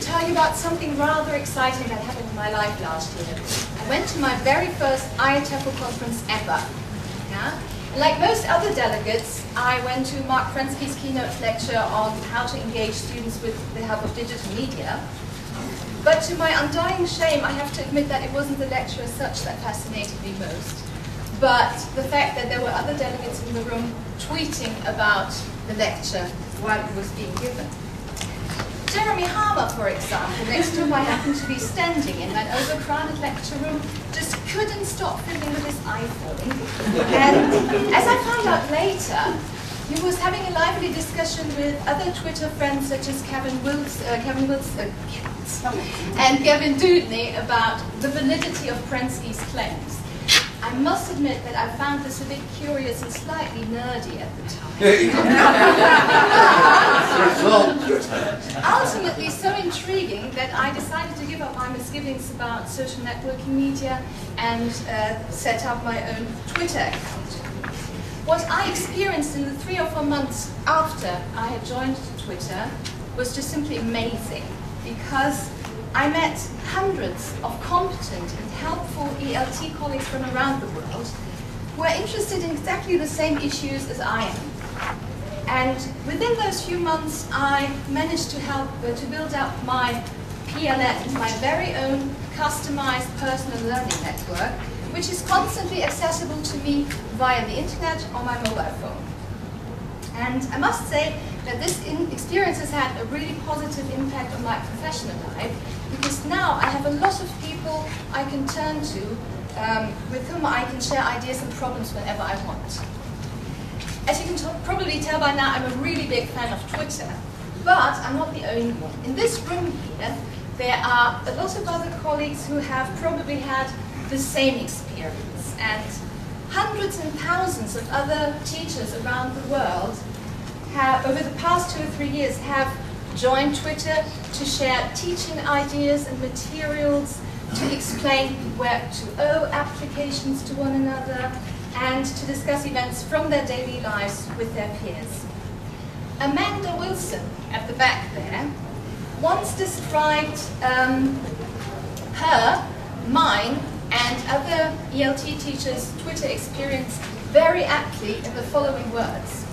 tell you about something rather exciting that happened in my life last year. I went to my very first IATEFL conference ever. Yeah? And like most other delegates, I went to Mark Prensky's keynote lecture on how to engage students with the help of digital media. But to my undying shame, I have to admit that it wasn't the lecture as such that fascinated me most, but the fact that there were other delegates in the room tweeting about the lecture while it was being given. Jeremy Harmer, for example, next to whom I happened to be standing in that overcrowded lecture room, just couldn't stop fiddling with his iPhone. And as I found out later, he was having a lively discussion with other Twitter friends such as Kevin Wilson and Gavin Dudney about the validity of Prensky's claims. I must admit that I found this a bit curious and slightly nerdy at the time. Ultimately so intriguing that I decided to give up my misgivings about social networking media and set up my own Twitter account. What I experienced in the 3 or 4 months after I had joined Twitter was just simply amazing, because I met hundreds of competent and helpful ELT colleagues from around the world who are interested in exactly the same issues as I am. And within those few months, I managed to help to build up my PLN, my very own customized personal learning network, which is constantly accessible to me via the internet or my mobile phone. And I must say that this experience has had a really positive impact on my professional life, because now I have a lot of people I can turn to with whom I can share ideas and problems whenever I want. As you can probably tell by now, I'm a really big fan of Twitter, but I'm not the only one. In this room here, there are a lot of other colleagues who have probably had the same experience, and hundreds and thousands of other teachers around the world have, over the past 2 or 3 years, have joined Twitter to share teaching ideas and materials, to explain Web 2.0 applications to one another, and to discuss events from their daily lives with their peers. Amanda Wilson, at the back there, once described her, mine, and other ELT teachers' Twitter experience very aptly in the following words.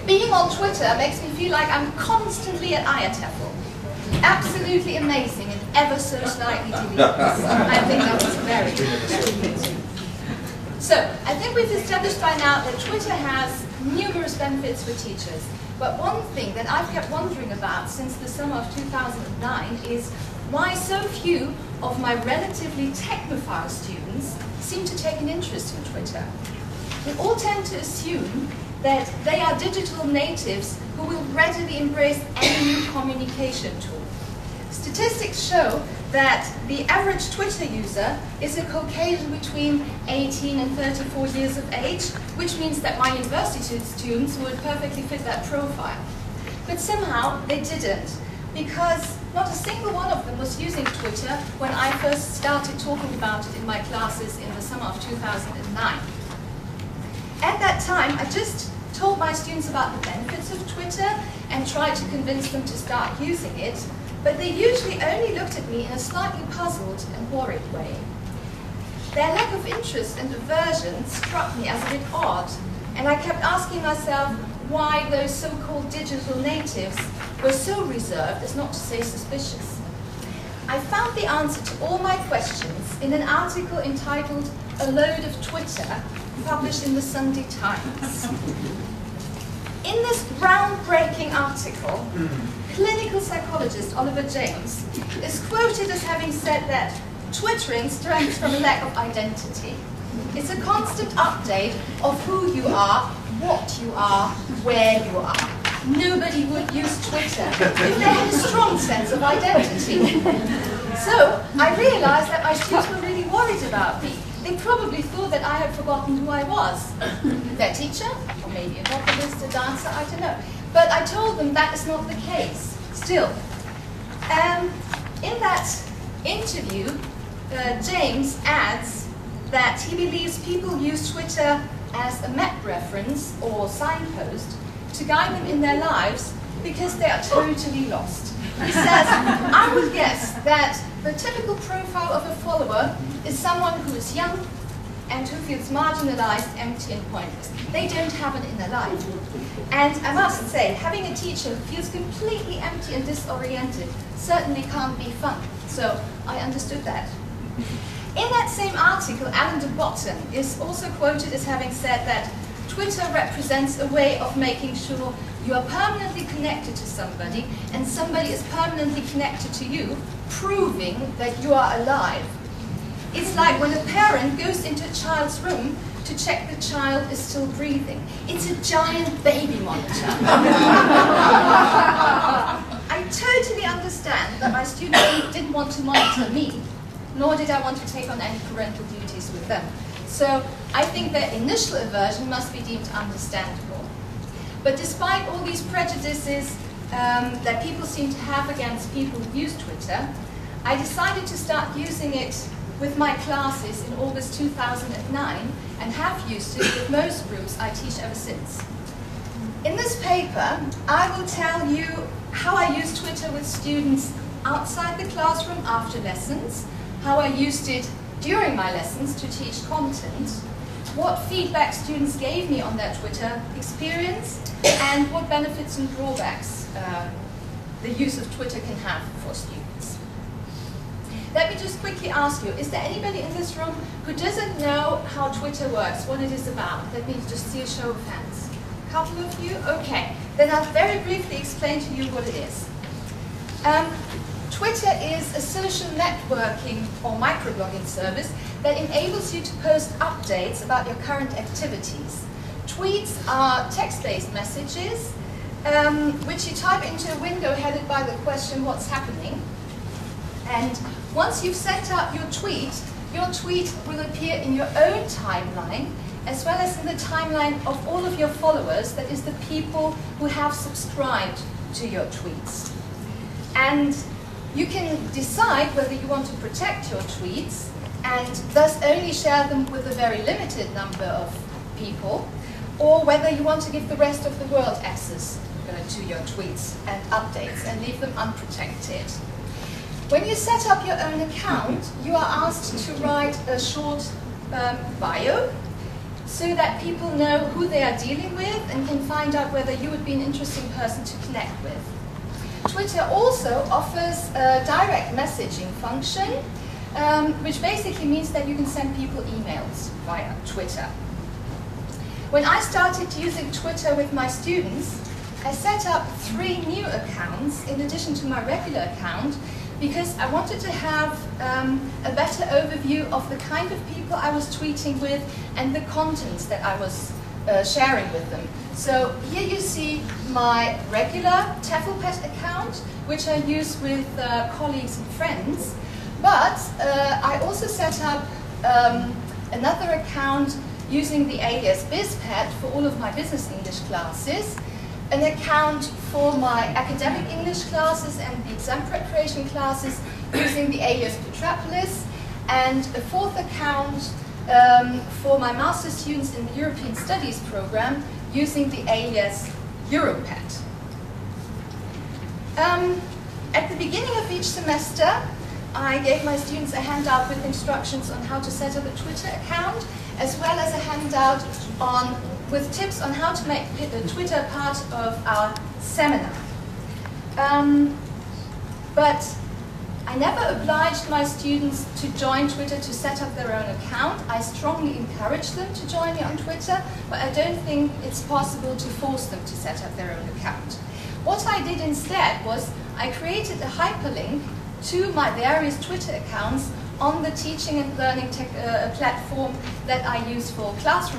Being on Twitter makes me feel like I'm constantly at IATEFL. Absolutely amazing and ever so slightly delirious. I think that was very, very good. So, I think we've established by now that Twitter has numerous benefits for teachers. But one thing that I've kept wondering about since the summer of 2009 is why so few of my relatively technophile students seem to take an interest in Twitter. We all tend to assume that they are digital natives who will readily embrace any new communication tool. Statistics show that the average Twitter user is a Caucasian between 18 and 34 years of age, which means that my university students would perfectly fit that profile. But somehow they didn't, because not a single one of them was using Twitter when I first started talking about it in my classes in the summer of 2009. At that time, I just told my students about the benefits of Twitter and tried to convince them to start using it, but they usually only looked at me in a slightly puzzled and worried way. Their lack of interest and aversion struck me as a bit odd, and I kept asking myself why those so-called digital natives were so reserved, as not to say suspicious. I found the answer to all my questions in an article entitled "A Load of Twitter," published in the Sunday Times. In this groundbreaking article, clinical psychologist Oliver James is quoted as having said that Twittering stems from a lack of identity. It's a constant update of who you are, what you are, where you are. Nobody would use Twitter if they had a strong sense of identity. So I realized that my students were really worried about me. They probably thought that I had forgotten who I was. Their teacher, or maybe a vocalist, a dancer, I don't know. But I told them that is not the case. Still, in that interview, James adds that he believes people use Twitter as a map reference or signpost to guide them in their lives, because they are totally lost. He says, I would guess that the typical profile of a follower is someone who is young and who feels marginalized, empty and pointless. They don't have an inner life. And I must say, having a teacher who feels completely empty and disoriented certainly can't be fun. So I understood that. In that same article, Alan de Botton is also quoted as having said that Twitter represents a way of making sure you are permanently connected to somebody and somebody is permanently connected to you, proving that you are alive. It's like when a parent goes into a child's room to check the child is still breathing. It's a giant baby monitor. I totally understand that my students didn't want to monitor me, nor did I want to take on any parental duties with them. So I think their initial aversion must be deemed understandable. But despite all these prejudices that people seem to have against people who use Twitter, I decided to start using it with my classes in August 2009 and have used it with most groups I teach ever since. In this paper, I will tell you how I use Twitter with students outside the classroom after lessons, how I used it during my lessons to teach content, what feedback students gave me on their Twitter experience, and what benefits and drawbacks the use of Twitter can have for students. Let me just quickly ask you, is there anybody in this room who doesn't know how Twitter works, what it is about? Let me just see a show of hands. A couple of you? Okay. Then I'll very briefly explain to you what it is. Twitter is a social networking or microblogging service that enables you to post updates about your current activities. Tweets are text-based messages which you type into a window headed by the question, what's happening? And once you've set up your tweet will appear in your own timeline as well as in the timeline of all of your followers, that is the people who have subscribed to your tweets. And you can decide whether you want to protect your tweets and thus only share them with a very limited number of people, or whether you want to give the rest of the world access to your tweets and updates and leave them unprotected. When you set up your own account, you are asked to write a short bio so that people know who they are dealing with and can find out whether you would be an interesting person to connect with. Twitter also offers a direct messaging function, which basically means that you can send people emails via Twitter. When I started using Twitter with my students, I set up 3 new accounts in addition to my regular account because I wanted to have a better overview of the kind of people I was tweeting with and the contents that I was sharing with them. So here you see my regular TEFLPET account, which I use with colleagues and friends, but I also set up another account using the alias BizPet for all of my business English classes, an account for my academic English classes and the exam preparation classes using the alias Petropolis, and a 4th account for my master's students in the European Studies program using the alias Europet. At the beginning of each semester, I gave my students a handout with instructions on how to set up a Twitter account, as well as a handout with tips on how to make Twitter part of our seminar. But I never obliged my students to join Twitter to set up their own account. I strongly encourage them to join me on Twitter, but I don't think it's possible to force them to set up their own account. What I did instead was I created a hyperlink to my various Twitter accounts on the teaching and learning platform that I use for classroom